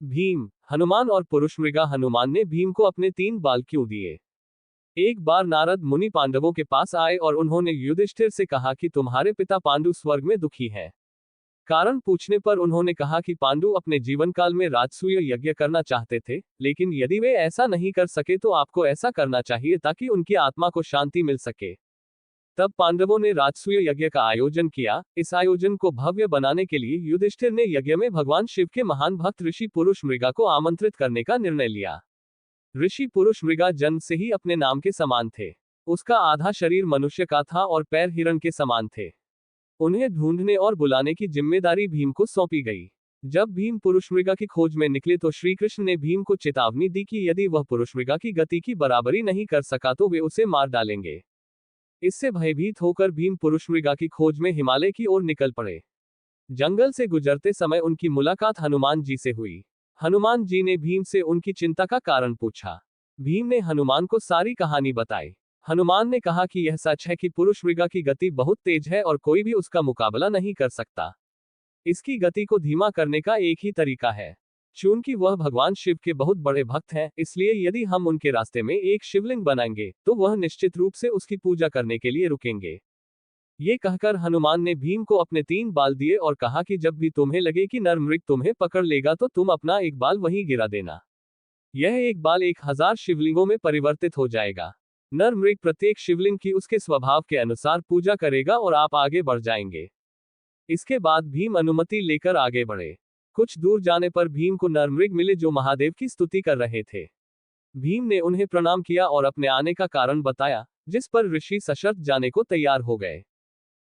भीम, हनुमान और पुरुष मृगा। हनुमान ने भीम को अपने 3 बाल क्यों दिए? एक बार नारद मुनि पांडवों के पास आए और उन्होंने युधिष्ठिर से कहा कि तुम्हारे पिता पांडु स्वर्ग में दुखी हैं। कारण पूछने पर उन्होंने कहा कि पांडु अपने जीवन काल में राजसूय यज्ञ करना चाहते थे, लेकिन यदि वे ऐसा नहीं कर सके तो आपको ऐसा करना चाहिए ताकि उनकी आत्मा को शांति मिल सके। तब पांडवों ने राजसूय यज्ञ का आयोजन किया। इस आयोजन को भव्य बनाने के लिए युधिष्ठिर ने यज्ञ में भगवान शिव के महान भक्त ऋषि पुरुष मृगा को आमंत्रित करने का निर्णय लिया। ऋषि पुरुष मृगा जन्म से ही अपने नाम के समान थे। उसका आधा शरीर मनुष्य का था और पैर हिरण के समान थे। उन्हें ढूंढने और बुलाने की जिम्मेदारी भीम को सौंपी गई। जब भीम पुरुष मृगा की खोज में निकले तो श्री कृष्ण ने भीम को चेतावनी दी कि यदि वह पुरुष मृगा की गति की बराबरी नहीं कर सका तो वे उसे मार डालेंगे। इससे भयभीत होकर भीम पुरुष मृगा की खोज में हिमालय की ओर निकल पड़े। जंगल से गुजरते समय उनकी मुलाकात हनुमान जी से हुई। हनुमान जी ने भीम से उनकी चिंता का कारण पूछा। भीम ने हनुमान को सारी कहानी बताई। हनुमान ने कहा कि यह सच है कि पुरुष मृगा की गति बहुत तेज है और कोई भी उसका मुकाबला नहीं कर सकता। इसकी गति को धीमा करने का एक ही तरीका है। चूंकि वह भगवान शिव के बहुत बड़े भक्त हैं, इसलिए यदि हम उनके रास्ते में एक शिवलिंग बनाएंगे तो वह निश्चित रूप से उसकी पूजा करने के लिए रुकेंगे। ये कहकर हनुमान ने भीम को अपने 3 बाल दिए और कहा कि जब भी तुम्हें लगे कि नर मृग तुम्हें पकड़ लेगा तो तुम अपना एक बाल वहीं गिरा देना। यह एक बाल 1000 शिवलिंगों में परिवर्तित हो जाएगा। नर मृग प्रत्येक शिवलिंग की उसके स्वभाव के अनुसार पूजा करेगा और आप आगे बढ़ जाएंगे। इसके बाद भीम अनुमति लेकर आगे बढ़े। कुछ दूर जाने पर भीम को नर मृग मिले जो महादेव की स्तुति कर रहे थे। भीम ने उन्हें प्रणाम किया और अपने आने का कारण बताया, जिस पर ऋषि सशर्त जाने को तैयार हो गए।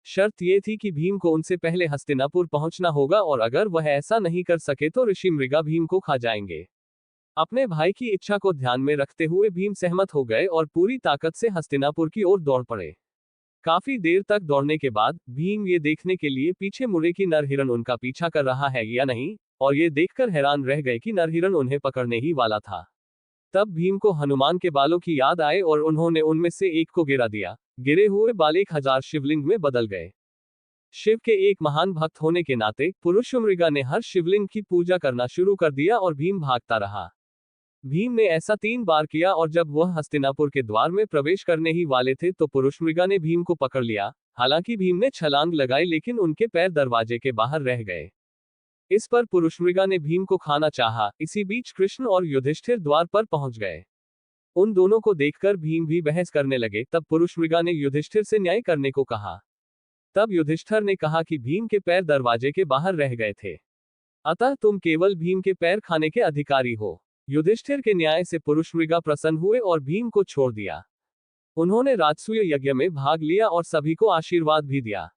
शर्त ये थी कि भीम को उनसे पहले हस्तिनापुर पहुंचना होगा और अगर वह ऐसा नहीं कर सके तो ऋषि मृगा भीम को खा जाएंगे। अपने भाई की इच्छा को ध्यान में रखते हुए भीम सहमत हो गए और पूरी ताकत से हस्तिनापुर की ओर दौड़ पड़े। काफी देर तक दौड़ने के बाद भीम ये देखने के लिए पीछे मुड़े कि नर हिरण उनका पीछा कर रहा है या नहीं, और ये देखकर हैरान रह गए कि नर हिरण उन्हें पकड़ने ही वाला था। तब भीम को हनुमान के बालों की याद आए और उन्होंने उनमें से एक को गिरा दिया। गिरे हुए बाल 1000 शिवलिंग में बदल गए। शिव के एक महान भक्त होने के नाते पुरुष मृगा ने हर शिवलिंग की पूजा करना शुरू कर दिया और भीम भागता रहा। भीम ने ऐसा 3 बार किया और जब वह हस्तिनापुर के द्वार में प्रवेश करने ही वाले थे तो पुरुष मृगा ने भीम को पकड़ लिया। हालांकि भीम ने छलांग लगाई लेकिन उनके पैर दरवाजे के बाहर रह गए। इस पर पुरुष मृगा ने भीम को खाना चाहा। इसी बीच कृष्ण और युधिष्ठिर द्वार पर पहुंच गए। उन दोनों को देखकर भीम भी बहस करने लगे। तब पुरुष मृगा ने युधिष्ठिर से न्याय करने को कहा। तब युधिष्ठिर ने कहा कि भीम के पैर दरवाजे के बाहर रह गए थे, अतः तुम केवल भीम के पैर खाने के अधिकारी हो। युधिष्ठिर के न्याय से पुरुष मृगा प्रसन्न हुए और भीम को छोड़ दिया। उन्होंने राजसूय यज्ञ में भाग लिया और सभी को आशीर्वाद भी दिया।